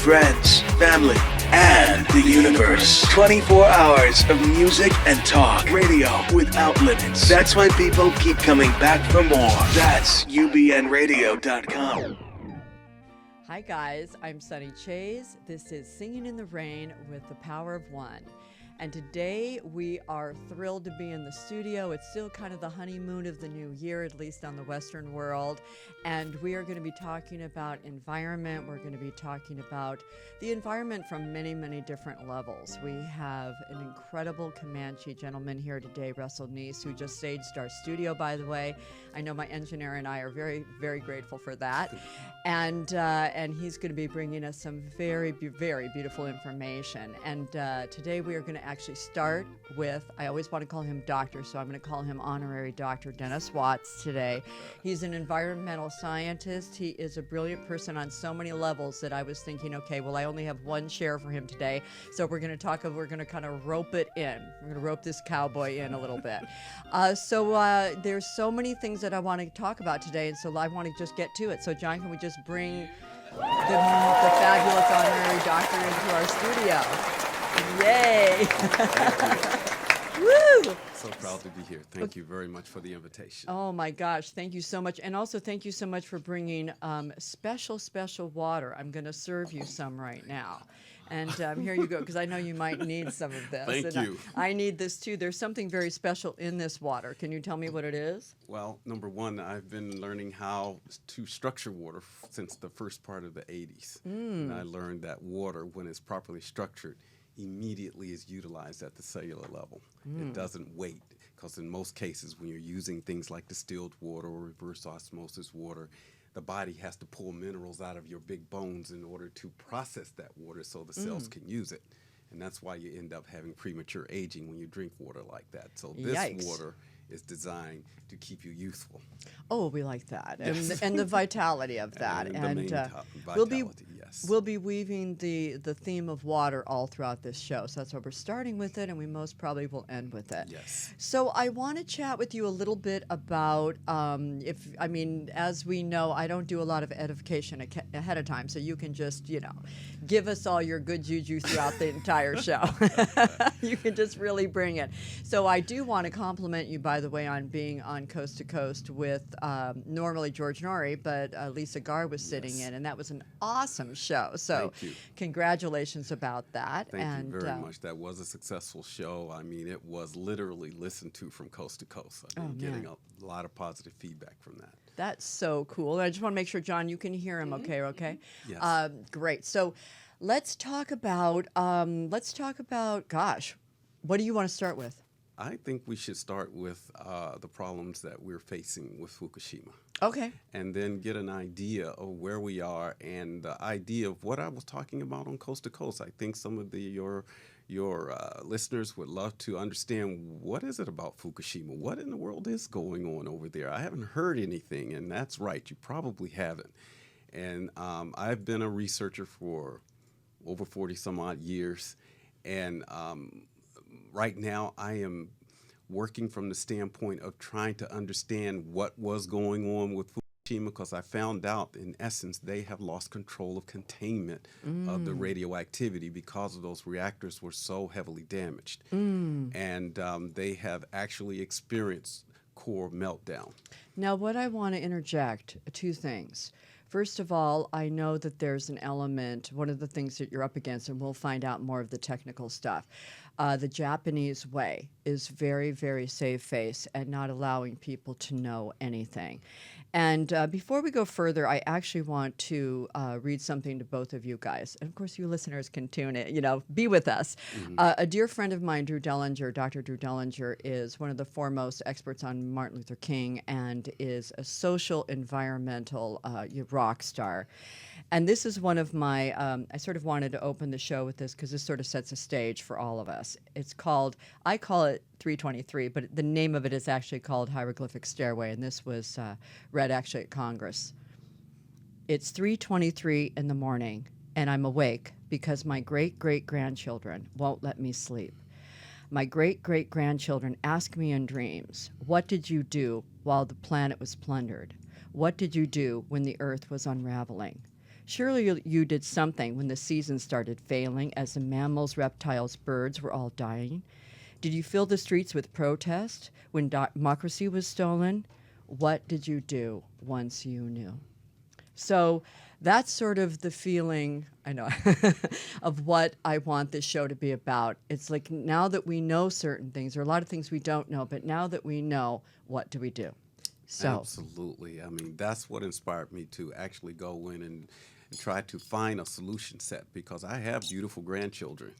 friends, family, and the universe. 24 hours of music and talk. Radio without limits. That's why people keep coming back for more. That's ubnradio.com. Hi guys, I'm Sunny Chayes. This is Singing in the Rain with the Power of One. And today we are thrilled to be in the studio. It's still kind of the honeymoon of the new year, at least on the Western world. And we are going to be talking about environment. We're going to be talking about the environment from many, many different levels. We have an incredible Comanche gentleman here today, Russell Neese, who just staged our studio, by the way. I know my engineer and I are very, very grateful for that. And he's going to be bringing us some very, very beautiful information. And today we are going to actually start with, I always want to call him Doctor, so I'm going to call him Honorary Dr. Dennis Watts today. He's an environmental scientist. He is a brilliant person on so many levels that I was thinking, okay, well, I only have one share for him today, so we're going to kind of rope it in. We're going to rope this cowboy in a little bit. So there's so many things that I want to talk about today, and so I want to just get to it. So John, can we just bring the fabulous Honorary Doctor into our studio? Yay! Woo! So proud to be here. Thank you very much for the invitation. Oh my gosh, thank you so much. And also thank you so much for bringing special water. I'm going to serve you some right now. And here you go, because I know you might need some of this. Thank you. I need this too. There's something very special in this water. Can you tell me what it is? Well, number one, I've been learning how to structure water since the first part of the 80s. And I learned that water, when it's properly structured, immediately is utilized at the cellular level. It doesn't wait, because in most cases when you're using things like distilled water or reverse osmosis water, the body has to pull minerals out of your big bones in order to process that water so the cells can use it. And that's why you end up having premature aging when you drink water like that. So this Yikes. water is designed to keep you youthful. Oh, we like that. Yes. And the vitality of that. And the main vitality, yes. We'll be weaving the theme of water all throughout this show. So that's why we're starting with it, and we most probably will end with it. Yes. So I want to chat with you a little bit about, as we know, I don't do a lot of edification ahead of time, so you can just, give us all your good juju throughout the entire show. You can just really bring it. So I do want to compliment you, by the way, on being on Coast to Coast with normally George Norrie, but Lisa Garr was sitting in, and that was an awesome show. So congratulations about that. Thank you very much. That was a successful show. I mean, it was literally listened to from coast to coast. I've been getting a lot of positive feedback from that. That's so cool. I just want to make sure, John, you can hear him okay? Yes. Great. So let's talk about, gosh, what do you want to start with? I think we should start with the problems that we're facing with Fukushima. Okay. And then get an idea of where we are and the idea of what I was talking about on Coast to Coast. I think some of your listeners would love to understand, what is it about Fukushima? What in the world is going on over there? I haven't heard anything, and that's right. You probably haven't. And I've been a researcher for over 40 some odd years, and right now I am working from the standpoint of trying to understand what was going on with Fukushima, because I found out, in essence, they have lost control of containment of the radioactivity because of those reactors were so heavily damaged. And they have actually experienced core meltdown. Now, what I want to interject, two things. First of all, I know that there's an element, one of the things that you're up against, and we'll find out more of the technical stuff. The Japanese way is very, very save face and not allowing people to know anything. And before we go further, I actually want to read something to both of you guys. And of course, you listeners can tune in, be with us. A dear friend of mine, Drew Dellinger, Dr. Drew Dellinger, is one of the foremost experts on Martin Luther King and is a social, environmental rock star. And this is one of my, I sort of wanted to open the show with this because this sort of sets a stage for all of us. It's called, I call it 323, but the name of it is actually called Hieroglyphic Stairway, and this was read actually at Congress. It's 3:23 in the morning, and I'm awake because my great-great-grandchildren won't let me sleep. My great-great-grandchildren ask me in dreams, what did you do while the planet was plundered? What did you do when the earth was unraveling? Surely you did something when the season started failing as the mammals, reptiles, birds were all dying. Did you fill the streets with protest when democracy was stolen? What did you do once you knew? So that's sort of the feeling, I know, of what I want this show to be about. It's like now that we know certain things, there are a lot of things we don't know, but now that we know, what do we do? So Absolutely. I mean, that's what inspired me to actually go in and try to find a solution set, because I have beautiful grandchildren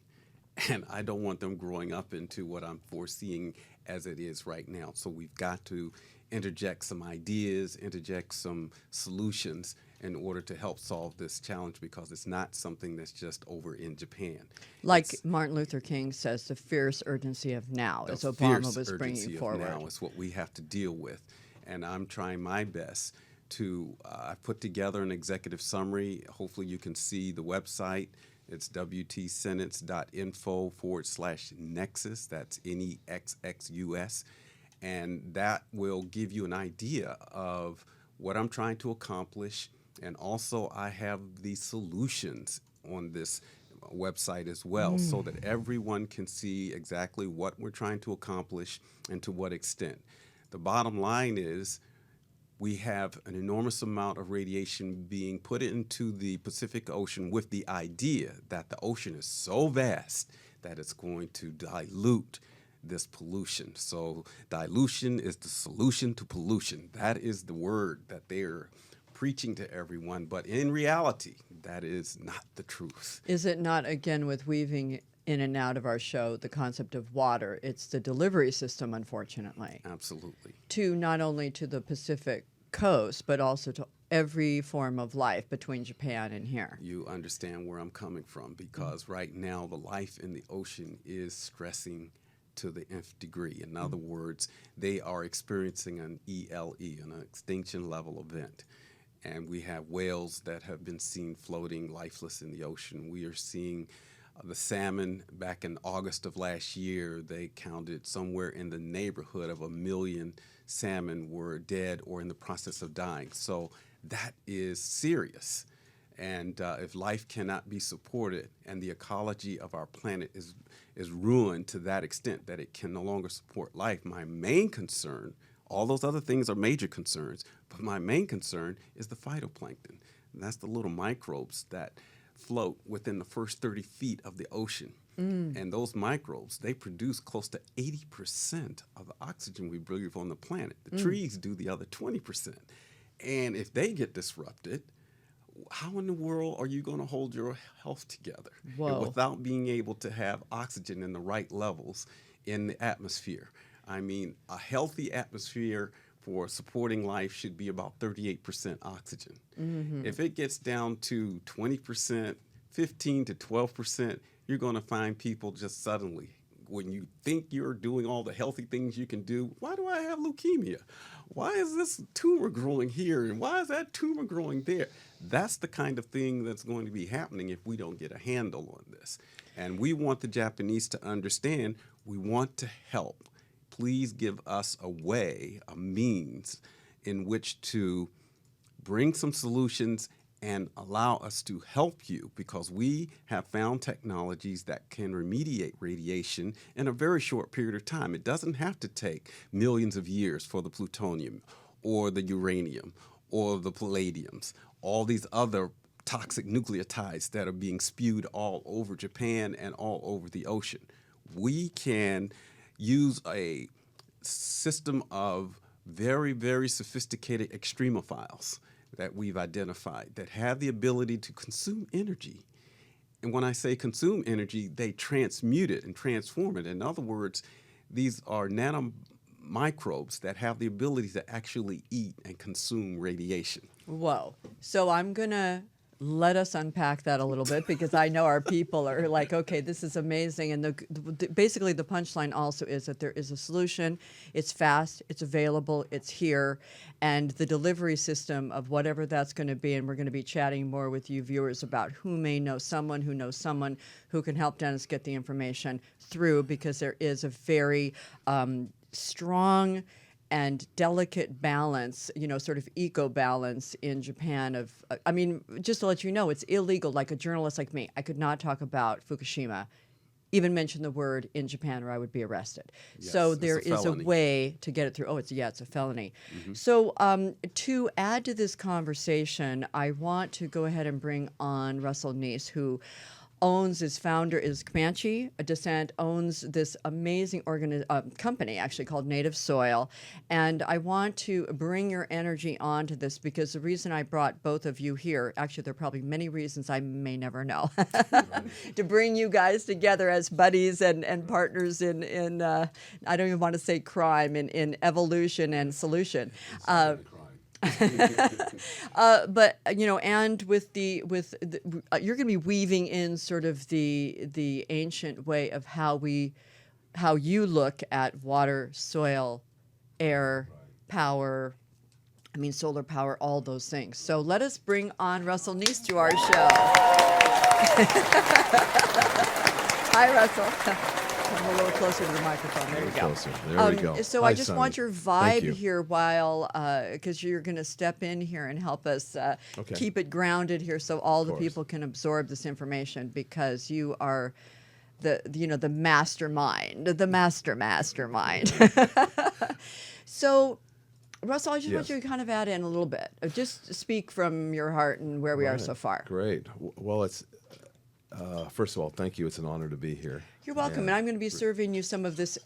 and I don't want them growing up into what I'm foreseeing as it is right now. So we've got to interject some ideas, interject some solutions in order to help solve this challenge, because it's not something that's just over in Japan. like It's Martin Luther King says, the fierce urgency of now, the as Obama fierce was urgency bringing of forward. now is what we have to deal with. And I'm trying my best to put together an executive summary. Hopefully you can see the website. It's wtsentence.info/nexus. That's NEXXUS. And that will give you an idea of what I'm trying to accomplish. And also I have the solutions on this website as well, so that everyone can see exactly what we're trying to accomplish and to what extent. The bottom line is we have an enormous amount of radiation being put into the Pacific Ocean with the idea that the ocean is so vast that it's going to dilute this pollution. So dilution is the solution to pollution. That is the word that they're preaching to everyone, but in reality, that is not the truth. Is it not, again, with weaving in and out of our show, the concept of water? It's the delivery system, unfortunately, Absolutely. to not only to the Pacific coast, but also to every form of life between Japan and here. You understand where I'm coming from, because right now the life in the ocean is stressing to the nth degree. In other words, they are experiencing an ELE, an extinction level event. And we have whales that have been seen floating lifeless in the ocean. We are seeing the salmon. Back in August of last year, they counted somewhere in the neighborhood of 1 million salmon were dead or in the process of dying. So that is serious. And if life cannot be supported and the ecology of our planet is ruined to that extent that it can no longer support life, my main concern, all those other things are major concerns, but my main concern is the phytoplankton. And that's the little microbes that float within the first 30 feet of the ocean. And those microbes, they produce close to 80% of the oxygen we breathe on the planet. The trees do the other 20%. And if they get disrupted, how in the world are you going to hold your health together without being able to have oxygen in the right levels in the atmosphere? I mean, a healthy atmosphere for supporting life should be about 38% oxygen. If it gets down to 20%, 15 to 12%, you're going to find people just suddenly, when you think you're doing all the healthy things you can do, why do I have leukemia? Why is this tumor growing here? And why is that tumor growing there? That's the kind of thing that's going to be happening if we don't get a handle on this. And we want the Japanese to understand we want to help. Please give us a way, a means in which to bring some solutions and allow us to help you, because we have found technologies that can remediate radiation in a very short period of time. It doesn't have to take millions of years for the plutonium or the uranium or the palladiums, all these other toxic nucleotides that are being spewed all over Japan and all over the ocean. We can use a system of very, very sophisticated extremophiles that we've identified that have the ability to consume energy. And when I say consume energy, they transmute it and transform it. In other words, these are nanomicrobes that have the ability to actually eat and consume radiation. Whoa. So I'm going to let us unpack that a little bit, because I know our people are like, okay, this is amazing. And basically the punchline also is that there is a solution. It's fast, it's available, it's here. And the delivery system of whatever that's going to be, and we're going to be chatting more with you viewers about who may know someone who can help Dennis get the information through, because there is a very strong and delicate balance, sort of eco balance in Japan. I mean, just to let you know, it's illegal. Like a journalist like me, I could not talk about Fukushima, even mention the word in Japan, or I would be arrested. Yes, so it's there a is a felony. way to get it through. Oh, it's a felony. So to add to this conversation, I want to go ahead and bring on Russell Neese, who is Comanche descent, owns this amazing company actually called Native Soil. And I want to bring your energy onto this because the reason I brought both of you here, actually there are probably many reasons I may never know, to bring you guys together as buddies and partners in I don't even want to say crime, in evolution and solution. But and with the you're going to be weaving in sort of the ancient way of how you look at water, soil, air, power. I mean, solar power, all those things. So let us bring on Russell Neese to our show. Hi, Russell. Come a little closer to the microphone. There you go. Closer. There we go. So Hi, I just Sonny. want your Thank vibe you. here while, because you're going to step in here and help us Okay. keep it grounded here so all the course. people can absorb this information because you are the mastermind, the mastermind. So, Russell, I just want Yes. you to kind of add in a little bit. Just speak from your heart and where we are Right. so far. Great. Well, it's first of all, thank you. It's an honor to be here. You're welcome, and I'm going to be serving you some of this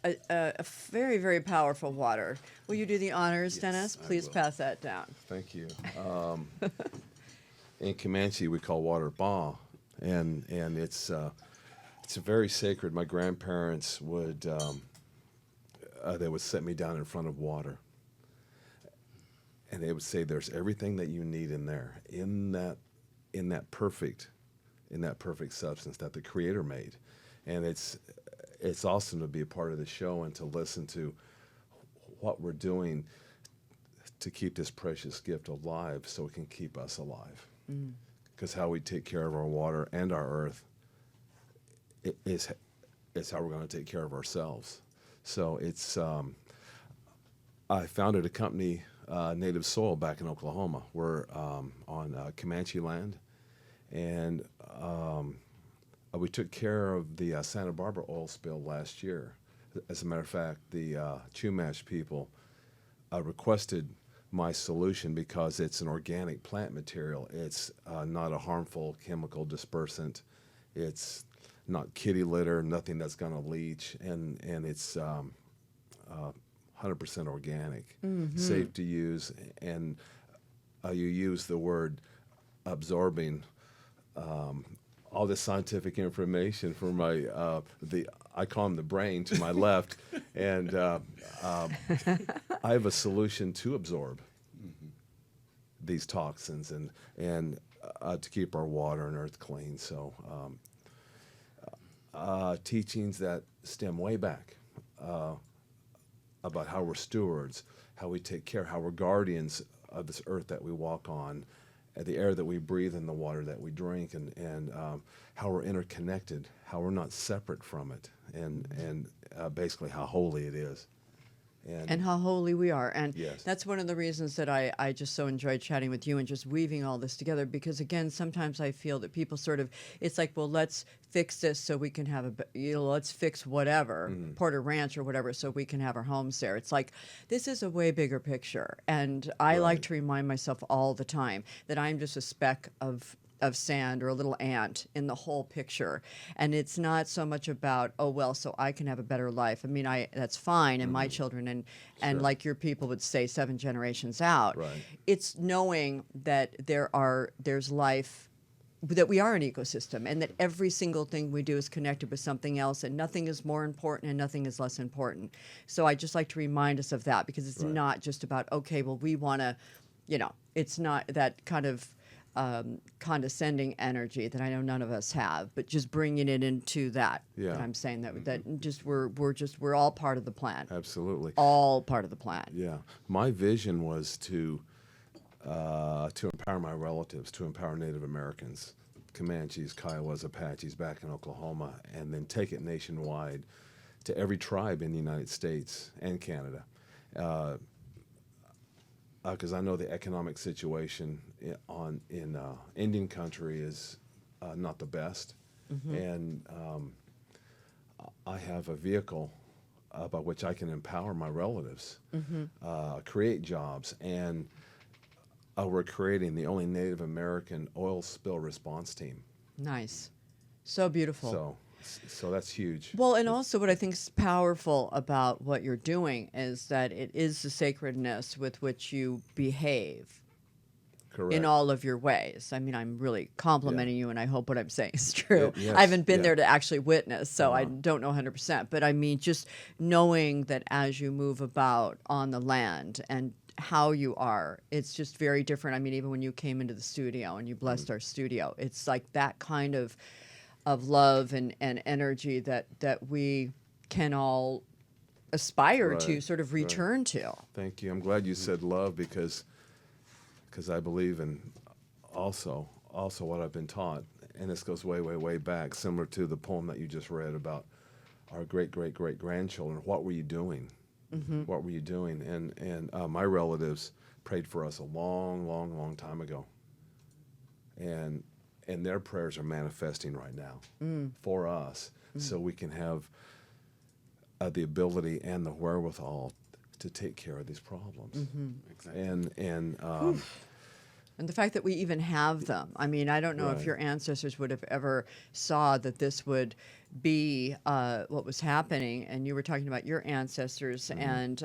very, very powerful water. Will you do the honors, Dennis? I Please will. pass that down. Thank you. In Comanche, we call water ba, and it's very sacred. My grandparents would they would set me down in front of water, and they would say, "There's everything that you need in there, in that perfect substance that the Creator made." And it's awesome to be a part of the show and to listen to what we're doing to keep this precious gift alive so it can keep us alive. Because how we take care of our water and our earth is how we're going to take care of ourselves. So it's I founded a company, Native Soil, back in Oklahoma. We're on Comanche land, and we took care of the Santa Barbara oil spill last year. As a matter of fact, the Chumash people requested my solution because it's an organic plant material. It's not a harmful chemical dispersant. It's not kitty litter, nothing that's going to leach, and it's 100% organic, safe to use, and you use the word absorbing all this scientific information for my I call them the brain to my left, and I have a solution to absorb these toxins and to keep our water and earth clean. So teachings that stem way back about how we're stewards, how we take care, how we're guardians of this earth that we walk on, the air that we breathe and the water that we drink, and how we're interconnected, how we're not separate from it, and basically how holy it is. And how holy we are. And Yes. that's one of the reasons that I just so enjoyed chatting with you and just weaving all this together, because again, sometimes I feel that people sort of, it's like, well, let's fix this so we can have let's fix whatever, Porter Ranch or whatever, so we can have our homes there. It's like, this is a way bigger picture. And I like to remind myself all the time that I'm just a speck of sand or a little ant in the whole picture. And it's not so much about, oh, well, so I can have a better life. I mean, that's fine, and my children, and like your people would say, 7 generations out. Right. It's knowing that there's life, that we are an ecosystem, and that every single thing we do is connected with something else, and nothing is more important and nothing is less important. So I just like to remind us of that, because it's not just about, okay, well, we want to, it's not that kind of condescending energy that I know none of us have, but just bringing it into that. Yeah. That I'm saying that just we're all part of the plan. Absolutely. All part of the plan. Yeah. My vision was to empower my relatives, to empower Native Americans, Comanches, Kiowas, Apaches back in Oklahoma, and then take it nationwide to every tribe in the United States and Canada. because I know the economic situation in Indian country is not the best, and I have a vehicle by which I can empower my relatives, create jobs, and we're creating the only Native American oil spill response team. Nice. So beautiful. So that's huge. Well, and also what I think is powerful about what you're doing is that it is the sacredness with which you behave Correct. in all of your ways. I mean, I'm really complimenting you, and I hope what I'm saying is true. Yes, I haven't been yeah. there to actually witness, so I don't know 100%. But I mean, just knowing that as you move about on the land and how you are, it's just very different. I mean, even when you came into the studio and you blessed our studio, it's like that kind of love and energy that we can all aspire to Right, sort of return to. Thank you. I'm glad you said love because I believe in also what I've been taught, and this goes way back, similar to the poem that you just read about our great grandchildren. What were you doing? What were you doing? And my relatives prayed for us a long time ago, and their prayers are manifesting right now for us, so we can have the ability and the wherewithal to take care of these problems. Exactly. And the fact that we even have them. I mean, I don't know if Right. your ancestors would have ever saw that this would be what was happening. And you were talking about your ancestors, and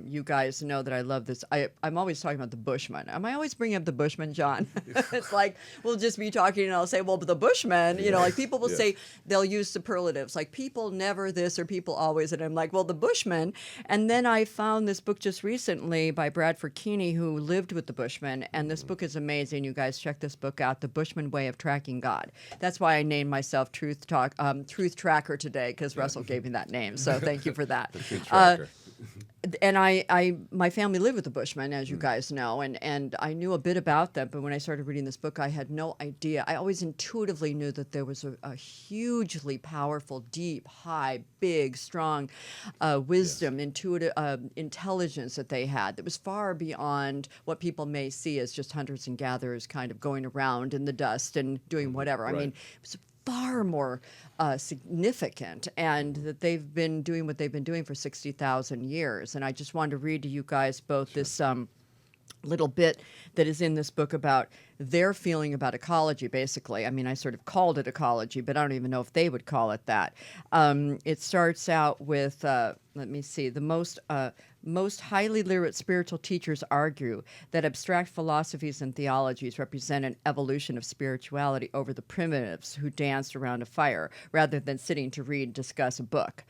you guys know that I love this. I'm always talking about the Bushmen. Am I always bringing up the Bushmen, John? It's like we'll just be talking, and I'll say, well, but the Bushmen, you know, like people will Yes. say, they'll use superlatives, like people never this or people always. And I'm like, well, the Bushmen. And then I found this book just recently by Bradford Keeney, who lived with the Bushmen. And this book is amazing. You guys check this book out, The Bushman Way of Tracking God. That's why I named myself Truth Tracker today, because Russell gave me that name. So thank you for that. Good tracker. And my family lived with the Bushmen, as you guys know, and I knew a bit about them, but when I started reading this book, I had no idea. I always intuitively knew that there was a hugely powerful, deep, high, big, strong wisdom, intuitive intelligence that they had that was far beyond what people may see as just hunters and gatherers kind of going around in the dust and doing whatever. I Right. mean, it was far more significant, and that they've been doing what they've been doing for 60,000 years. And I just wanted to read to you guys both this little bit that is in this book about their feeling about ecology, basically. I mean, I sort of called it ecology, but I don't even know if they would call it that. It starts out with, let me see, the most highly literate spiritual teachers argue that abstract philosophies and theologies represent an evolution of spirituality over the primitives who danced around a fire rather than sitting to read, discuss a book.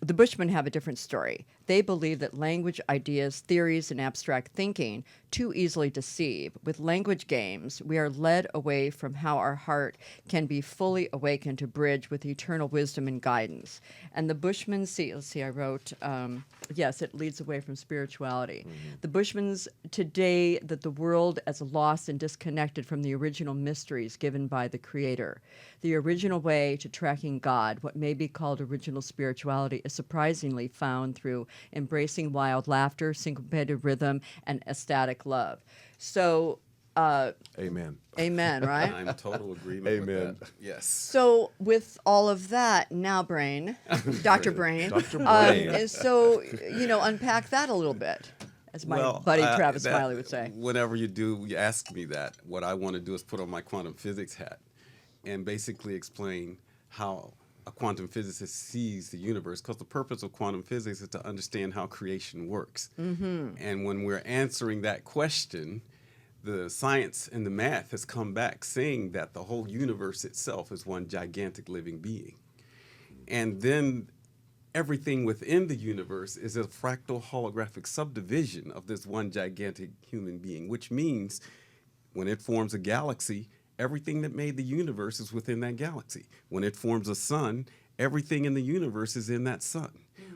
The Bushmen have a different story. They believe that language, ideas, theories, and abstract thinking too easily deceive. With language games, we are led away from how our heart can be fully awakened to bridge with eternal wisdom and guidance. And the Bushmen see, let's see, I wrote, yes, it leads away from spirituality. The Bushmen's today that the world as lost and disconnected from the original mysteries given by the Creator. The original way to tracking God, what may be called original spirituality, is surprisingly found through embracing wild laughter, syncopated rhythm, and ecstatic love. So, Amen. amen, right? I'm in total agreement Amen. with that. Yes. So, with all of that, now, Brain, Dr. Brain, Dr. Brain. and so, unpack that a little bit, as my buddy Travis that- Smiley would say. Whenever you ask me that, what I want to do is put on my quantum physics hat and basically explain how a quantum physicist sees the universe, because the purpose of quantum physics is to understand how creation works. And when we're answering that question, the science and the math has come back saying that the whole universe itself is one gigantic living being. And then everything within the universe is a fractal holographic subdivision of this one gigantic human being, which means when it forms a galaxy, everything that made the universe is within that galaxy. When it forms a sun, everything in the universe is in that sun.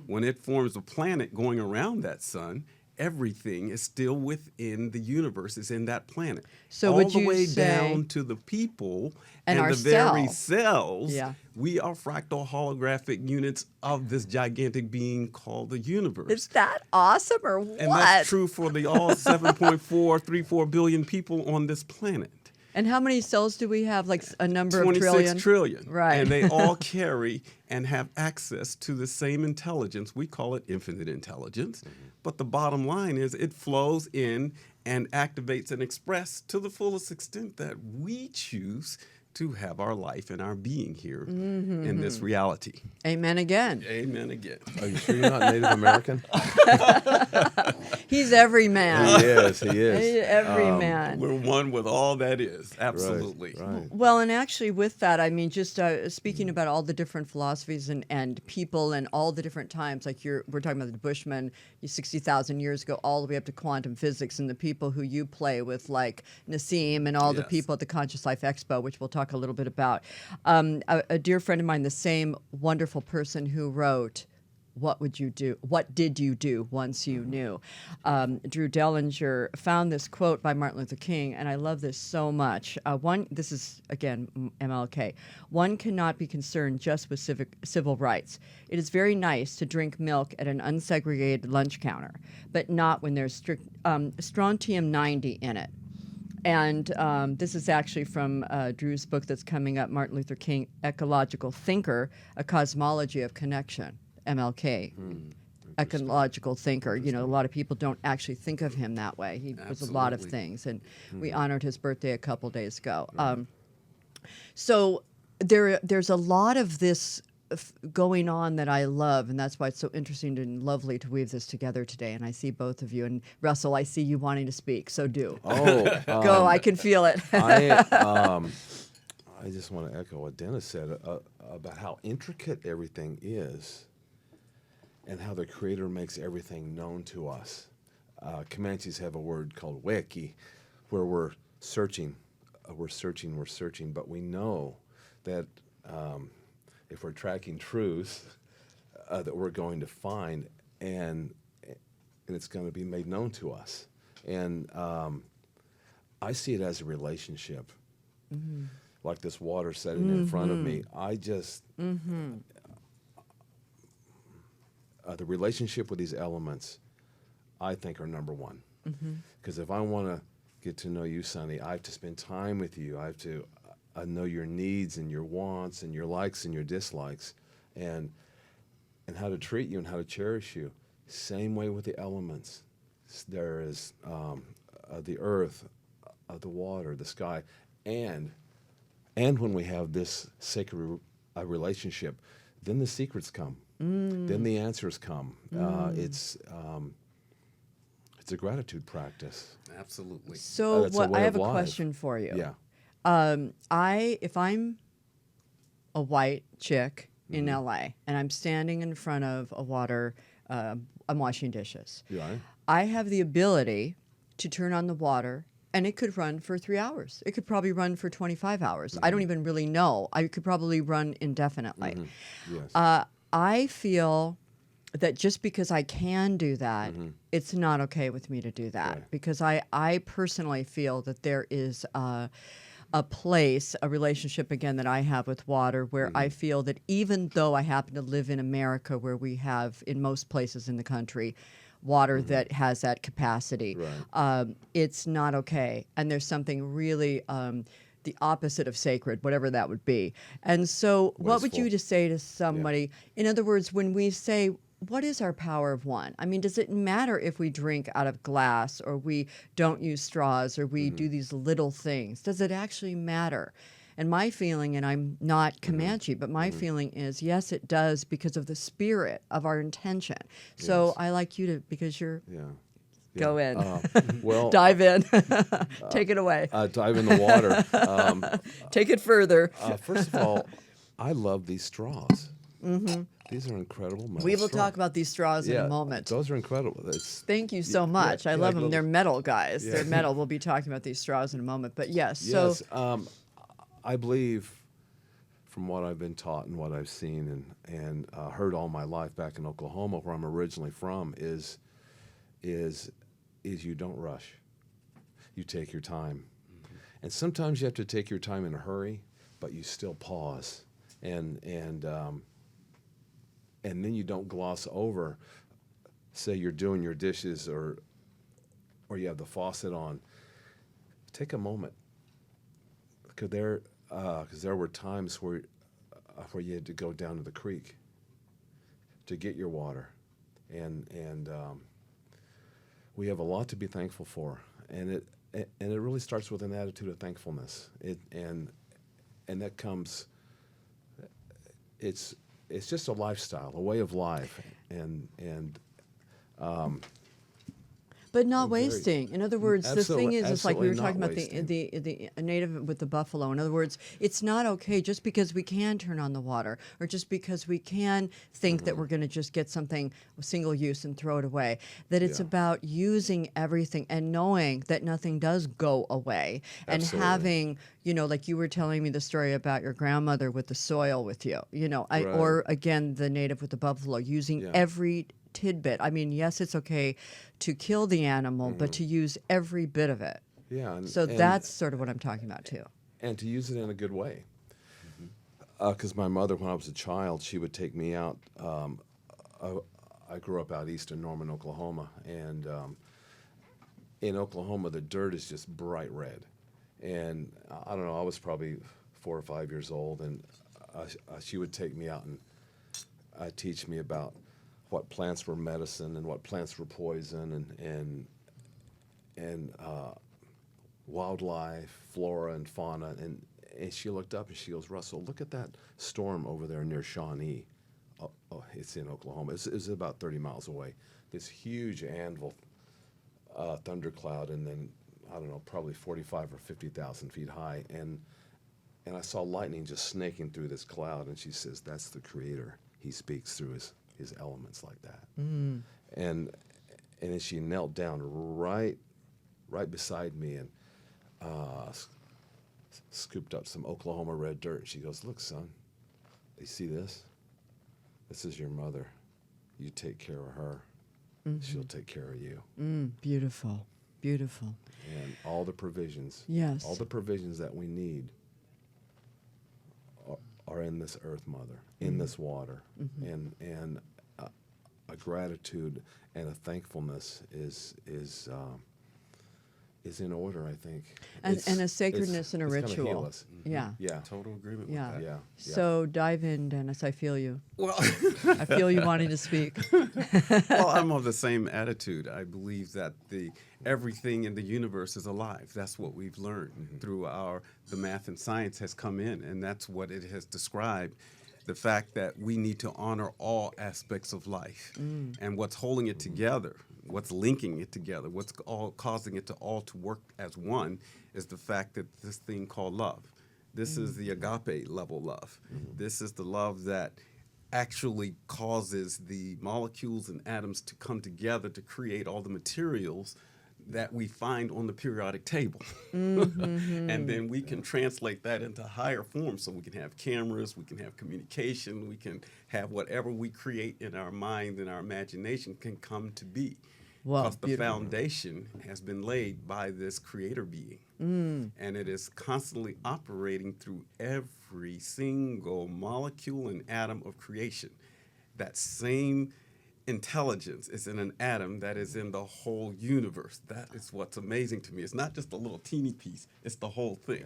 When it forms a planet going around that sun, everything is still within the universe, is in that planet. So all would the you way say- down to the people And our the very cell. cells. Yeah. We are fractal holographic units of this gigantic being called the universe. Is that awesome or what? And that's true for the all 7.434 billion people on this planet. And how many cells do we have? Like a number of 26 trillion. Right. And they all carry and have access to the same intelligence. We call it infinite intelligence. But the bottom line is it flows in and activates and expresses to the fullest extent that we choose to have our life and our being here in this reality. Amen again. Amen again. Are you sure you're not Native American? He's every man. He is. He is. He's every man. We're one with all that is. Absolutely. Right. Well, and actually with that, I mean, just speaking about all the different philosophies and people and all the different times, like we're talking about the Bushmen 60,000 years ago, all the way up to quantum physics and the people who you play with, like Nassim and all the Yes. people at the Conscious Life Expo, which we'll talk a little bit about. A dear friend of mine, the same wonderful person who wrote, "What would you do? What did you do once you knew?" Drew Dellinger found this quote by Martin Luther King, and I love this so much. This is, again, MLK. "One cannot be concerned just with civil rights. It is very nice to drink milk at an unsegregated lunch counter, but not when there's strontium-90 in it." And this is actually from Drew's book that's coming up, Martin Luther King, Ecological Thinker, A Cosmology of Connection, MLK. Ecological thinker. You know, a lot of people don't actually think of him that way. He was a lot of Absolutely. things, and we honored his birthday a couple days ago. So there's a lot of this going on that I love, and that's why it's so interesting and lovely to weave this together today. And I see both of you, and Russell, I see you wanting to speak, so do. Oh, Go, I can feel it. I just want to echo what Dennis said about how intricate everything is and how the Creator makes everything known to us. Comanches have a word called weki, where we're searching, but we know that if we're tracking truth, that we're going to find, and it's going to be made known to us. And I see it as a relationship, like this water setting in front of me. I just, the relationship with these elements, I think, are number one. Because if I want to get to know you, Sonny, I have to spend time with you. I have to know your needs and your wants and your likes and your dislikes, and how to treat you and how to cherish you. Same way with the elements. There is the earth, the water, the sky, and when we have this sacred relationship, then the secrets come. Then the answers come. It's a gratitude practice. Absolutely. So That's a way I of have a life. question for you. Yeah. If I'm a white chick in LA and I'm standing in front of a water, I'm washing dishes. Right. I have the ability to turn on the water, and it could run for 3 hours. It could probably run for 25 hours. I don't even really know. I could probably run indefinitely. Yes. I feel that just because I can do that, it's not okay with me to do that. Right. Because I personally feel that there is a place, a relationship, again, that I have with water where I feel that even though I happen to live in America, where we have, in most places in the country, water that has that capacity, Right. it's not okay. And there's something really the opposite of sacred, whatever that would be. And so what would you Wasteful. just say to somebody, in other words, when we say, what is our power of one? I mean, does it matter if we drink out of glass or we don't use straws or we do these little things? Does it actually matter? And my feeling, and I'm not Comanche, but my feeling is, yes, it does, because of the spirit of our intention. So I like you to, because you're, Yeah. go in. Well, Dive in. Take it away. dive in the water. Take it further. First of all, I love these straws. These are incredible. Metal We will straws. talk about these straws in a moment. Those are incredible. Thank you so much. I love them. little- They're metal, guys. Yeah. They're metal. We'll be talking about these straws in a moment. But yes, Yes, so I believe, from what I've been taught and what I've seen and heard all my life back in Oklahoma, where I'm originally from, is is you don't rush. You take your time. And sometimes you have to take your time in a hurry, but you still pause. And then you don't gloss over, say you're doing your dishes or you have the faucet on. Take a moment. Because there were times where you had to go down to the creek to get your water. And we have a lot to be thankful for. And it really starts with an attitude of thankfulness. And that comes, it's just a lifestyle, a way of life, but not wasting. In other words, the thing is, it's like we were talking about wasting. the native with the buffalo. In other words, it's not okay just because we can turn on the water or just because we can think that we're going to just get something single use and throw it away. That it's about using everything and knowing that nothing does go away. And Absolutely. having, like you were telling me the story about your grandmother with the soil with you, Right. or again, the native with the buffalo, using every tidbit. I mean, yes, it's okay to kill the animal, but to use every bit of it. Yeah. So that's sort of what I'm talking about too. And to use it in a good way. Because my mother, when I was a child, she would take me out. I grew up out east in Norman, Oklahoma, and in Oklahoma, the dirt is just bright red. And I don't know, I was probably 4 or 5 years old, and she would take me out and teach me about what plants were medicine and what plants were poison and wildlife, flora and fauna. And she looked up and she goes, "Russell, look at that storm over there near Shawnee." Oh, it's in Oklahoma. It's about 30 miles away. This huge anvil thundercloud, and then, I don't know, probably 45 or 50,000 feet high. And I saw lightning just snaking through this cloud. And she says, "That's the Creator. He speaks through his elements like that." And then she knelt down right beside me and scooped up some Oklahoma red dirt. And she goes, "Look, son, you see this? This is your mother. You take care of her. She'll take care of you." Beautiful, beautiful. And all the provisions, Yes. all the provisions that we need are in this earth mother, in this water. And a gratitude and a thankfulness is in order, I think. And a sacredness and a it's gonna ritual. heal us. Yeah. Yeah. Total agreement Yeah. with that. Yeah. So dive in, Dennis. I feel you. Well, I feel you wanting to speak. well, I'm of the same attitude. I believe that everything in the universe is alive. That's what we've learned through the math and science has come in, and that's what it has described. The fact that we need to honor all aspects of life, and what's holding it together, what's linking it together, what's all causing it to all to work as one, is the fact that this thing called love. This is the agape level love. This is the love that actually causes the molecules and atoms to come together to create all the materials that we find on the periodic table. And then we can translate that into higher forms, so we can have cameras, we can have communication, we can have whatever we create in our mind and our imagination can come to be. Wow, Because the beautiful. foundation has been laid by this creator being. And it is constantly operating through every single molecule and atom of creation. That same intelligence is in an atom that is in the whole universe. That is what's amazing to me. It's not just a little teeny piece, it's the whole thing.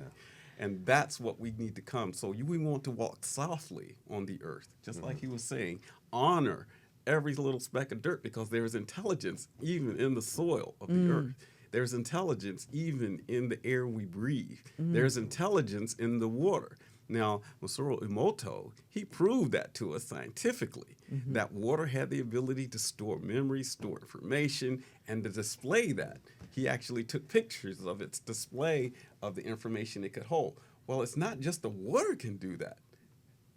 And that's what we need to come. So we want to walk softly on the earth, just like he was saying, honor every little speck of dirt, because there is intelligence even in the soil of the earth. There's intelligence even in the air we breathe. There's intelligence in the water. Now, Masaru Emoto, he proved that to us scientifically, that water had the ability to store memory, store information, and to display that. He actually took pictures of its display of the information it could hold. Well, it's not just the water can do that.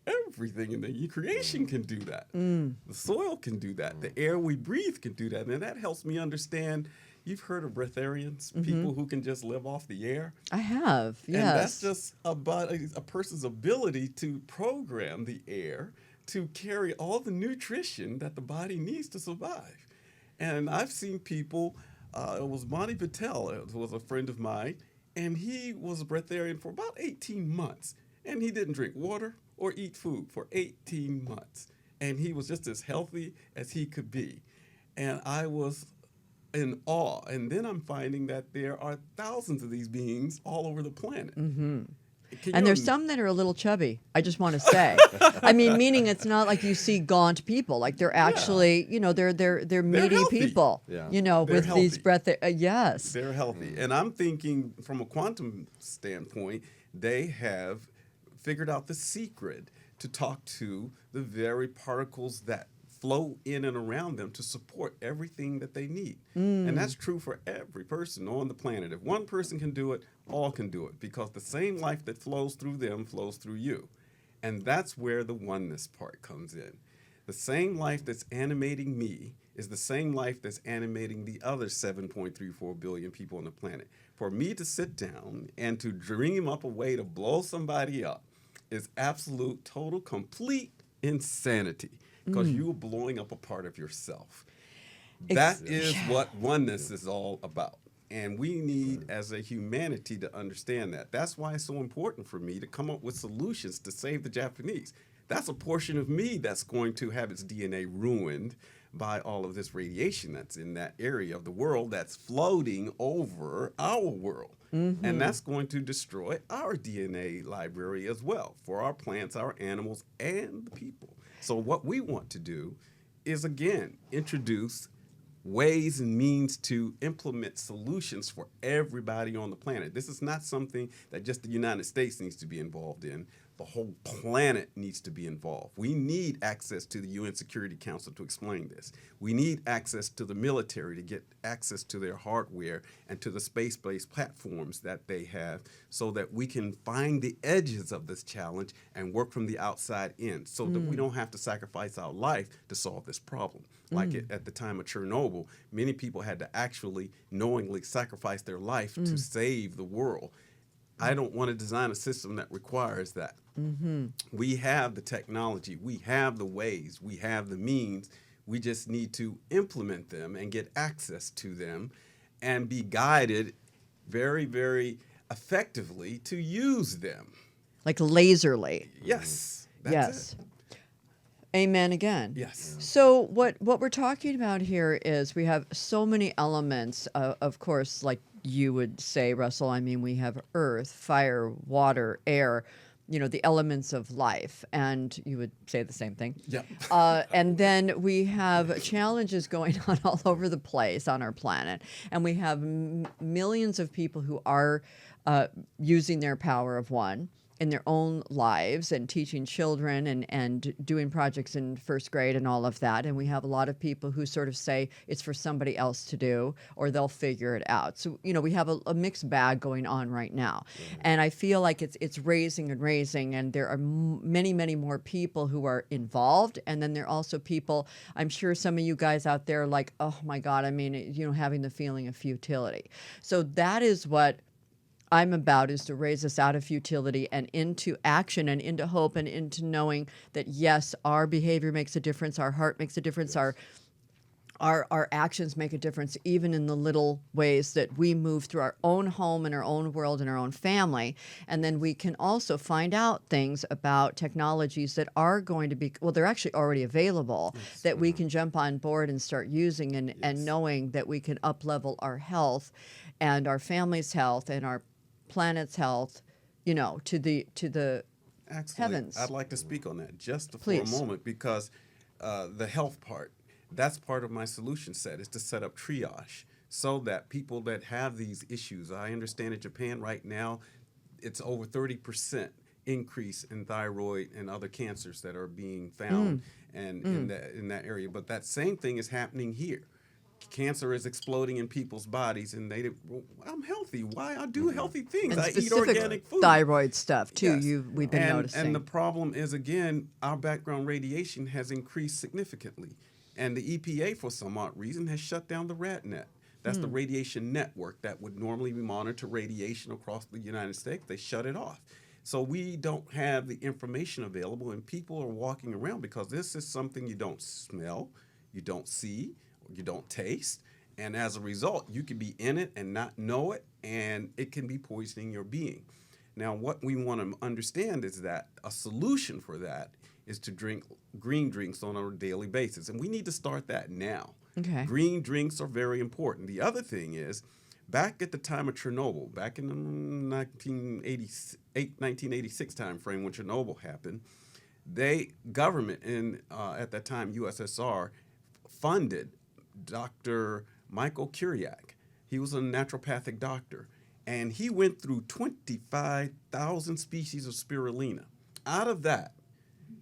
Everything in the creation can do that. The soil can do that. The air we breathe can do that. And that helps me understand. You've heard of breatharians, people who can just live off the air. I have, yes. And that's just about a person's ability to program the air to carry all the nutrition that the body needs to survive. And I've seen people, it was Monty Patel, it was a friend of mine, and he was a breatharian for about 18 months. And he didn't drink water or eat food for 18 months. And he was just as healthy as he could be. And I was in awe. And then I'm finding that there are thousands of these beings all over the planet. Mm-hmm. Can And you there's some that are a little chubby. I just want to say, I mean, meaning it's not like you see gaunt people. Like they're actually, you know, they're meaty healthy. people. Yeah. You know, They're with these healthy. yes. They're healthy. And I'm thinking from a quantum standpoint, they have figured out the secret to talk to the very particles that flow in and around them to support everything that they need. And that's true for every person on the planet. If one person can do it, all can do it, because the same life that flows through them flows through you. And that's where the oneness part comes in. The same life that's animating me is the same life that's animating the other 7.34 billion people on the planet. For me to sit down and to dream up a way to blow somebody up is absolute, total, complete insanity, because you are blowing up a part of yourself. That is what oneness is all about. And we need, as a humanity, to understand that. That's why it's so important for me to come up with solutions to save the Japanese. That's a portion of me that's going to have its DNA ruined by all of this radiation that's in that area of the world that's floating over our world. And that's going to destroy our DNA library as well, for our plants, our animals, and the people. So what we want to do is, again, introduce ways and means to implement solutions for everybody on the planet. This is not something that just the United States needs to be involved in. The whole planet needs to be involved. We need access to the UN Security Council to explain this. We need access to the military to get access to their hardware and to the space-based platforms that they have, so that we can find the edges of this challenge and work from the outside in, so that we don't have to sacrifice our life to solve this problem. Like at the time of Chernobyl, many people had to actually knowingly sacrifice their life to save the world. I don't want to design a system that requires that. We have the technology, we have the ways, we have the means. We just need to implement them and get access to them and be guided very, very effectively to use them. Like laserly. Yes. Yes. Amen again. Yes. So what we're talking about here is we have so many elements, of course, like you would say, Russell. I mean, we have earth, fire, water, air, you know, the elements of life, and you would say the same thing. Yep. And then we have challenges going on all over the place on our planet, and we have millions of people who are using their power of one in their own lives and teaching children and doing projects in first grade and all of that. And we have a lot of people who sort of say it's for somebody else to do, or they'll figure it out. So, you know, we have a mixed bag going on right now. And I feel like it's raising and raising, and there are many, many more people who are involved. And then there are also people, I'm sure some of you guys out there are like, oh my God, I mean, you know, having the feeling of futility. So that is what I'm about, is to raise us out of futility and into action and into hope and into knowing that, yes, our behavior makes a difference, our heart makes a difference, our actions make a difference, even in the little ways that we move through our own home and our own world and our own family. And then we can also find out things about technologies that are going to be, well, they're actually already available, that we can jump on board and start using, and knowing that we can up-level our health and our family's health and our planet's health, you know, to the Actually, heavens. I'd like to speak on that just for a Please. moment, because the health part, that's part of my solution set, is to set up triage so that people that have these issues, I understand in Japan right now, it's over 30% increase in thyroid and other cancers that are being found and in that area. But that same thing is happening here. Cancer is exploding in people's bodies, and well, I'm healthy. Why? I do healthy things. and I eat specific organic food. thyroid stuff too. Yes. We've been noticing. And the problem is, again, our background radiation has increased significantly, and the EPA, for some odd reason, has shut down the RadNet. That's the radiation network that would normally monitor radiation across the United States. They shut it off. So we don't have the information available, and people are walking around, because this is something you don't smell, you don't see, you don't taste, and as a result, you could be in it and not know it, and it can be poisoning your being. Now, what we want to understand is that a solution for that is to drink green drinks on a daily basis, and we need to start that now. Okay. Green drinks are very important. The other thing is, back at the time of Chernobyl, back in the 1986 time frame when Chernobyl happened, government in at that time USSR funded Dr. Michael Kuryak. He was a naturopathic doctor, and he went through 25,000 species of spirulina. Out of that,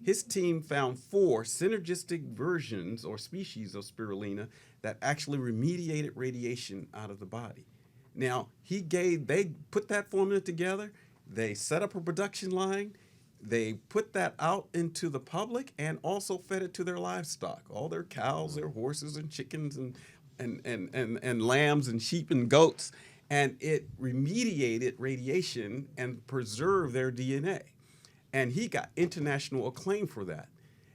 his team found 4 synergistic versions or species of spirulina that actually remediated radiation out of the body. Now, they put that formula together, they set up a production line, they put that out into the public and also fed it to their livestock, all their cows, their horses and chickens and lambs and sheep and goats, and it remediated radiation and preserved their DNA. And he got international acclaim for that.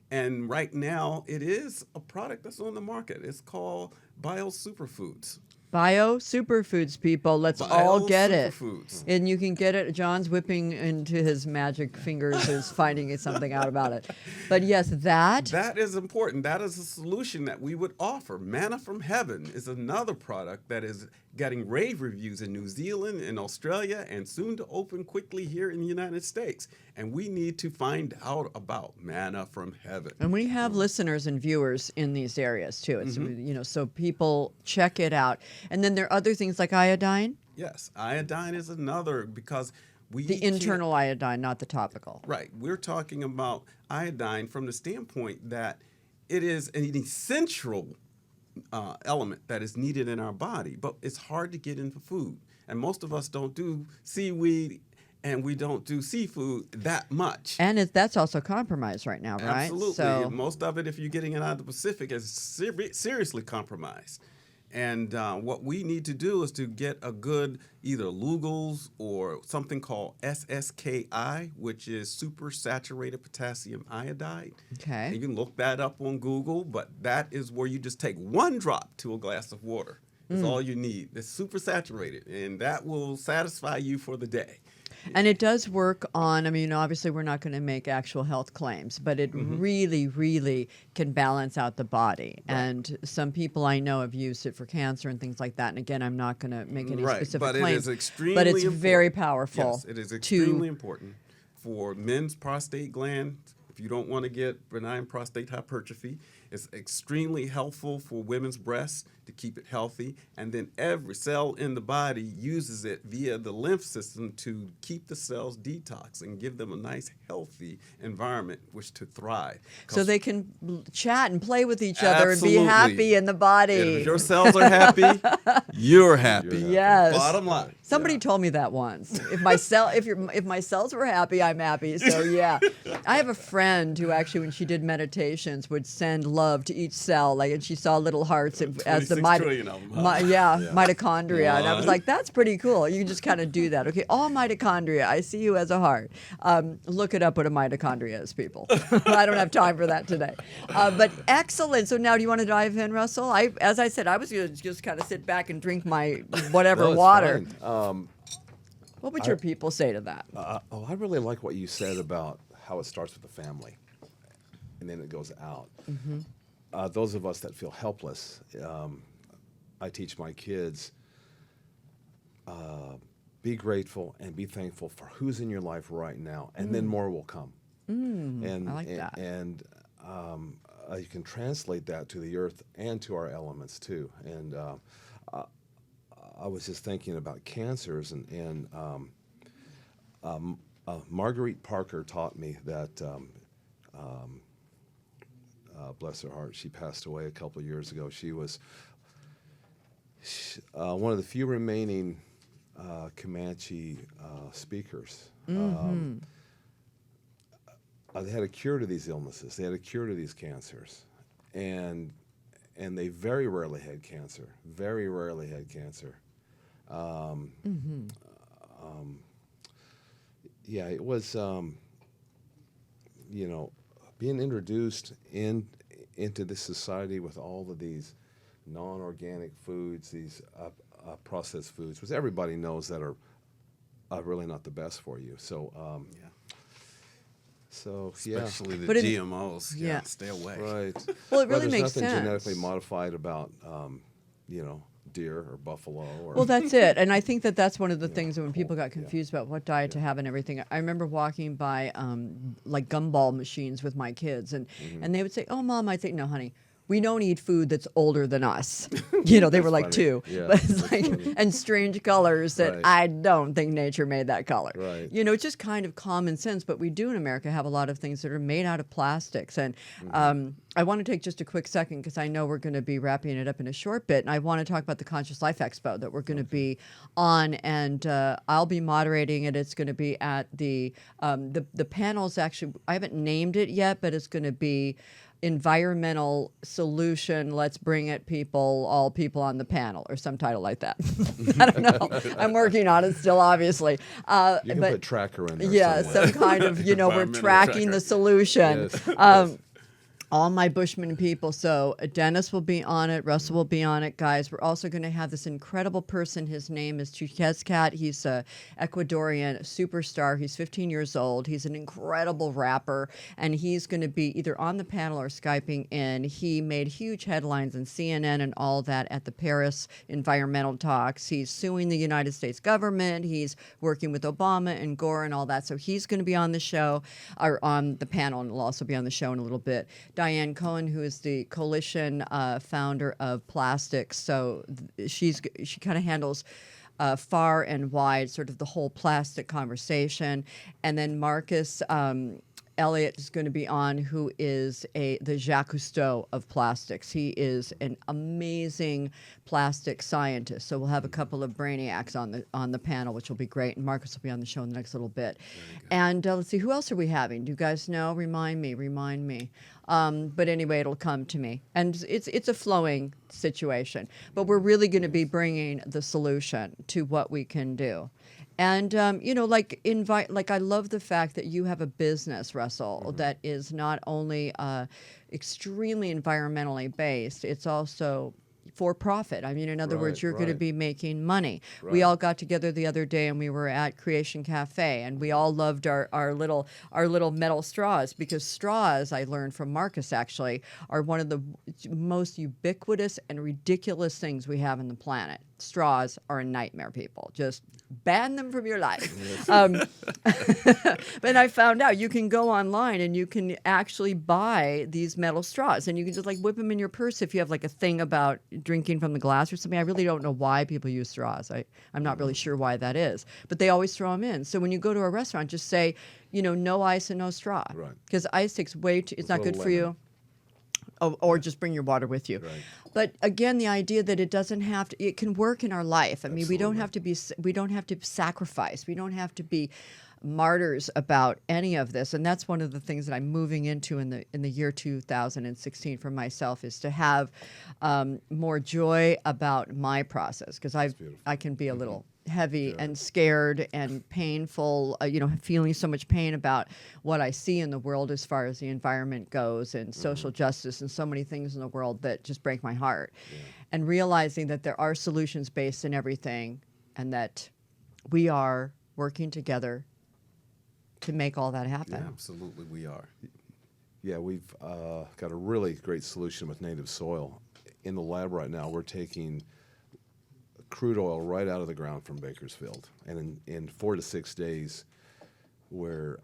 And right now, it is a product that's on the market. It's called Bio Superfoods. Bio superfoods, people. Let's all get it. Superfoods. And you can get it. John's whipping into his magic fingers, is finding something out about it. But yes, that is important. That is a solution that we would offer. Manna from Heaven is another product that is getting rave reviews in New Zealand and Australia and soon to open quickly here in the United States. And we need to find out about Manna from Heaven. And we have listeners and viewers in these areas too. It's so people check it out. And then there are other things like iodine. Yes, iodine is another because the internal iodine, not the topical. Right. We're talking about iodine from the standpoint that it is an essential element that is needed in our body, but it's hard to get into food. And most of us don't do seaweed and we don't do seafood that much. And that's also compromised right now, right? Absolutely. So most of it, if you're getting it out of the Pacific, is seriously compromised. And what we need to do is to get a good either Lugol's or something called SSKI, which is supersaturated potassium iodide. Okay. And you can look that up on Google, but that is where you just take 1 drop to a glass of water. That's all you need. It's supersaturated, and that will satisfy you for the day. And it does work on, obviously we're not going to make actual health claims, but it really, really can balance out the body. Right. And some people I know have used it for cancer and things like that. And again, I'm not going to make any specific but claims. It is extremely but it's important. very powerful. Yes, it is extremely important for men's prostate gland. If you don't want to get benign prostate hypertrophy, it's extremely helpful for women's breasts to keep it healthy. And then every cell in the body uses it via the lymph system to keep the cells detox and give them a nice, healthy environment which to thrive. So they can chat and play with each other and be Absolutely. happy in the body. And if your cells are happy, you're happy. Yes. Bottom line. Somebody told me that once. If my cells were happy, I'm happy. So yeah, I have a friend who actually, when she did meditations, would send love to each cell, and she saw little hearts as the trillion of them, huh? mitochondria, and I was like, that's pretty cool. You can just kind of do that. Okay, all mitochondria. I see you as a heart. Look it up what a mitochondria is, people. I don't have time for that today. But excellent. So now, do you want to dive in, Russell? As I said, I was going to just kind of sit back and drink my whatever water. What would your people say to that? I really like what you said about how it starts with the family, and then it goes out. Those of us that feel helpless, I teach my kids, be grateful and be thankful for who's in your life right now, and then more will come. I like that. And you can translate that to the earth and to our elements too. And I was just thinking about cancers, and Marguerite Parker taught me that, bless her heart, she passed away a couple of years ago. She was one of the few remaining Comanche speakers. They had a cure to these illnesses. They had a cure to these cancers. And they very rarely had cancer. Very rarely had cancer. Yeah, it was, being introduced into this society with all of these non-organic foods, these processed foods, which everybody knows that are really not the best for you. So, Especially the But it- GMOs. yeah. Stay away. right. Well, it really there's makes nothing sense. genetically modified about, deer or buffalo. Or Well, that's it. And I think that that's one of the things that when people got confused about what diet to have and everything, I remember walking by like gumball machines with my kids, and they would say, "Oh, Mom," I'd say, "No, honey. We don't eat food that's older than us." They were like funny. 2. Yeah, But it's that's like, funny. and strange colors that Right. I don't think nature made that color. Right. It's just kind of common sense. But we do in America have a lot of things that are made out of plastics. And I want to take just a quick second because I know we're going to be wrapping it up in a short bit. And I want to talk about the Conscious Life Expo that we're going to be on. And I'll be moderating it. It's going to be at the panel's actually, I haven't named it yet, but it's going to be environmental solution, let's bring it all people on the panel, or some title like that. I don't know. I'm working on it still, obviously. You can but put tracker in there. yeah, somewhere. some kind of, we're Environmental tracking tracker. the solution. Yes, yes. All my Bushman people. So Dennis will be on it. Russell will be on it, guys. We're also going to have this incredible person. His name is Chayes. He's a Ecuadorian superstar. He's 15 years old. He's an incredible rapper, and he's going to be either on the panel or Skyping in. He made huge headlines in CNN and all that at the Paris environmental talks. He's suing the United States government. He's working with Obama and Gore and all that. So he's going to be on the show, or on the panel, and will also be on the show in a little bit. Diane Cohen, who is the coalition founder of plastics. So she kind of handles far and wide sort of the whole plastic conversation. And then Marcus Elliott is going to be on, who is the Jacques Cousteau of plastics. He is an amazing plastic scientist. So we'll have a couple of brainiacs on the panel, which will be great. And Marcus will be on the show in the next little bit. And let's see, who else are we having? Do you guys know? Remind me. But anyway, it'll come to me. And it's a flowing situation. But we're really going to be bringing the solution to what we can do. And like I love the fact that you have a business, Russell, that is not only extremely environmentally based, it's also for profit. I mean, in other words, you're going to right. be making money. Right. We all got together the other day and we were at Creation Cafe, and we all loved our little metal straws, because straws, I learned from Marcus actually, are one of the most ubiquitous and ridiculous things we have on the planet. Straws are a nightmare, people. Just ban them from your life. But I found out you can go online and you can actually buy these metal straws, and you can just like whip them in your purse if you have like a thing about drinking from the glass or something. I really don't know why people use straws. I'm not really sure why that is, but they always throw them in. So when you go to a restaurant, just say, no ice and no straw. Right. Because ice takes way too, it's With a not good little for lemon. you. Or just bring your water with you. Right. But again, the idea that it doesn't have to, it can work in our life. I mean, we don't Absolutely. have to sacrifice. We don't have to be martyrs about any of this. And that's one of the things that I'm moving into in the year 2016 for myself, is to have more joy about my process, because I can be a little heavy and scared and painful, feeling so much pain about what I see in the world as far as the environment goes, and social justice, and so many things in the world that just break my heart. And realizing that there are solutions based in everything, and that we are working together to make all that happen. Yeah, absolutely, we are. Yeah, we've got a really great solution with native soil. In the lab right now, we're taking crude oil right out of the ground from Bakersfield, and in 4 to 6 days, we're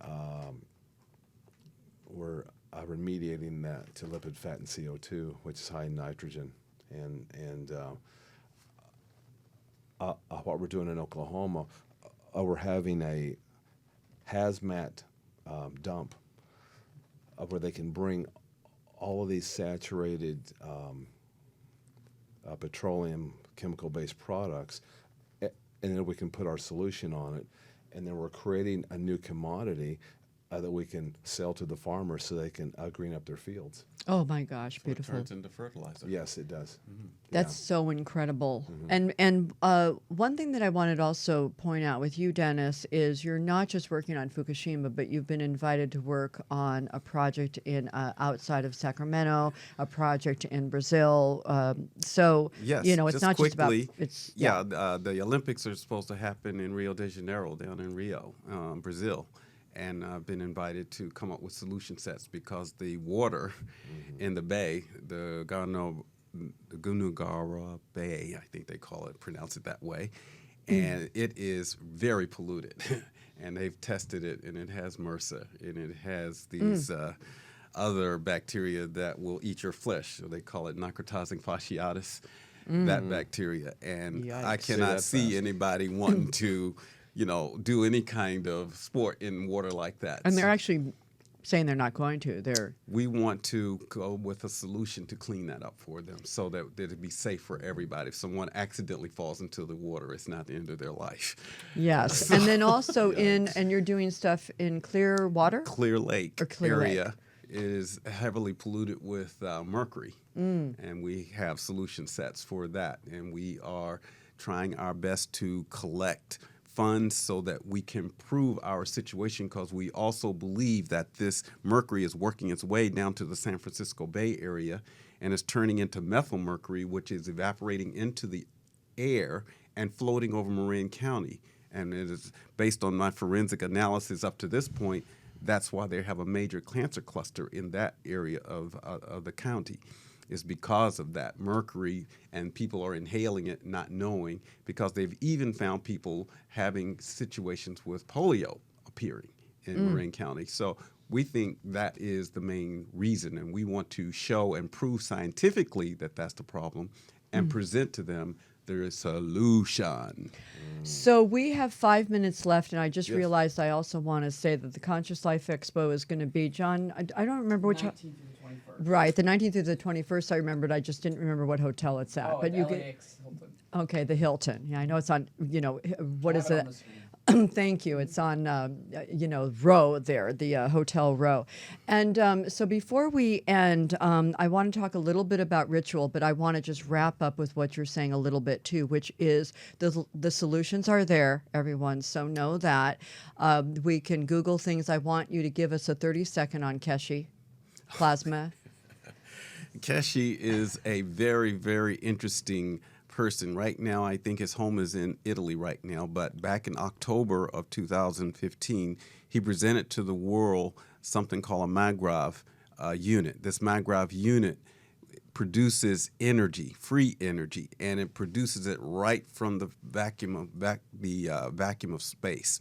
remediating that to lipid, fat, and CO2, which is high in nitrogen. And what we're doing in Oklahoma, we're having a hazmat dump where they can bring all of these saturated petroleum chemical-based products, and then we can put our solution on it, and then we're creating a new commodity that we can sell to the farmers so they can green up their fields. Oh my gosh, It beautiful. turns into fertilizer. Yes, it does. That's so incredible. And one thing that I wanted to also point out with you, Dennis, is you're not just working on Fukushima, but you've been invited to work on a project in outside of Sacramento, a project in Brazil. So Yes, you know, it's just not quickly, just about it's the Olympics are supposed to happen in Rio de Janeiro, down in Rio, Brazil. And I've been invited to come up with solution sets because the water in the bay, the Gunugara Bay, I think they call it, pronounce it that way, and it is very polluted. And they've tested it, and it has MRSA, and it has these other bacteria that will eat your flesh. So they call it necrotizing fasciitis, that bacteria. And I Yikes. cannot that see fast. anybody wanting to, do any kind of sport in water like that. and they're actually saying they're not going to. We want to go with a solution to clean that up for them so that it'd be safe for everybody. If someone accidentally falls into the water, it's not the end of their life. Yes, and then also and you're doing stuff in clear water. Clear Lake Or Clear area is heavily polluted with mercury, and we have solution sets for that. And we are trying our best to collect funds so that we can improve our situation, because we also believe that this mercury is working its way down to the San Francisco Bay Area and is turning into methyl mercury, which is evaporating into the air and floating over Marin County. And it is based on my forensic analysis up to this point. That's why they have a major cancer cluster in that area of the county, is because of that mercury, and people are inhaling it not knowing, because they've even found people having situations with polio appearing in Marin County. So we think that is the main reason, and we want to show and prove scientifically that that's the problem and present to them their solution. So we have 5 minutes left, and I just Yes. realized I also want to say that the Conscious Life Expo is going to be, John, I don't remember which. 19th through the 21st. Right, the 19th through the 21st I remembered. I just didn't remember what hotel it's at. Oh, but you LAX Hilton. okay, the Hilton. Yeah, I know it's on, what is Have it it? on the screen. Thank you. It's on, Row there, the Hotel Row. And so before we end, I want to talk a little bit about ritual, but I want to just wrap up with what you're saying a little bit too, which is the solutions are there, everyone. So know that. We can Google things. I want you to give us a 30-second on Keshi plasma. Keshi is a very, very interesting person. Right now, I think his home is in Italy right now, but back in October of 2015, he presented to the world something called a Magrav unit. This Magrav unit produces energy, free energy, and it produces it right from the vacuum of space.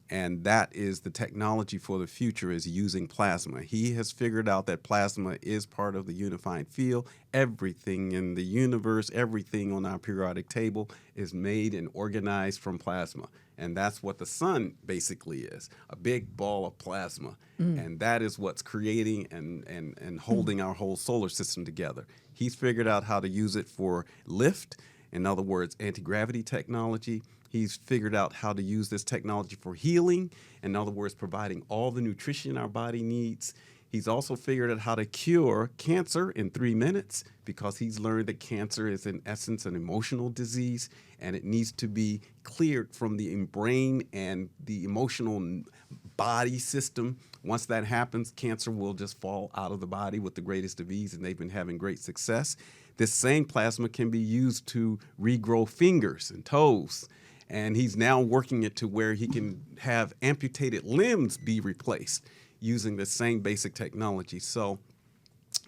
And that is the technology for the future, is using plasma. He has figured out that plasma is part of the unifying field. Everything in the universe, everything on our periodic table is made and organized from plasma. And that's what the sun basically is, a big ball of plasma. And that is what's creating and holding our whole solar system together. He's figured out how to use it for lift, in other words, anti-gravity technology. He's figured out how to use this technology for healing, in other words, providing all the nutrition our body needs. He's also figured out how to cure cancer in 3 minutes, because he's learned that cancer is in essence an emotional disease, and it needs to be cleared from the brain and the emotional body system. Once that happens, cancer will just fall out of the body with the greatest of ease, and they've been having great success. This same plasma can be used to regrow fingers and toes. And he's now working it to where he can have amputated limbs be replaced using the same basic technology. So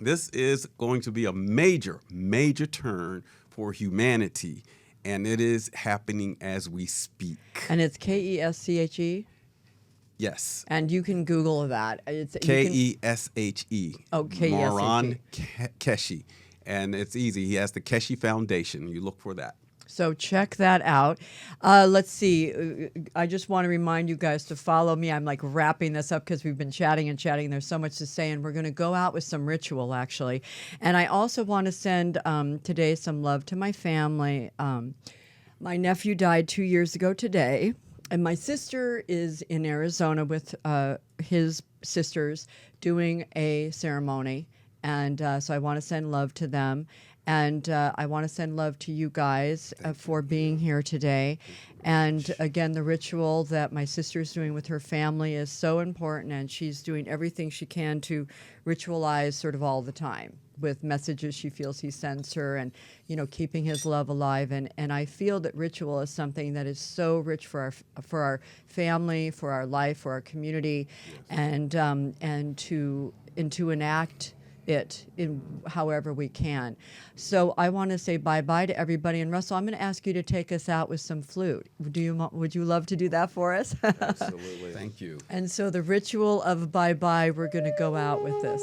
this is going to be a major, major turn for humanity. And it is happening as we speak. And it's Kesche. Yes. And you can Google that. It's Keshe. Oh, Keshe. Moran Keshi. And it's easy. He has the Keshi Foundation. You look for that. So check that out. Let's see. I just want to remind you guys to follow me. I'm like wrapping this up because we've been chatting and chatting. There's so much to say, and we're going to go out with some ritual, actually. And I also want to send today some love to my family. My nephew died 2 years ago today, and my sister is in Arizona with his sisters doing a ceremony. And so I want to send love to them. And I want to send love to you guys for being here today. And again, the ritual that my sister's doing with her family is so important, and she's doing everything she can to ritualize sort of all the time with messages she feels he sends her, and keeping his love alive. And I feel that ritual is something that is so rich for our family, for our life, for our community, and to enact it in however we can. So I want to say bye-bye to everybody. And Russell, I'm going to ask you to take us out with some flute. Would you love to do that for us? Absolutely. Thank you. And so the ritual of bye-bye, we're going to go out with this.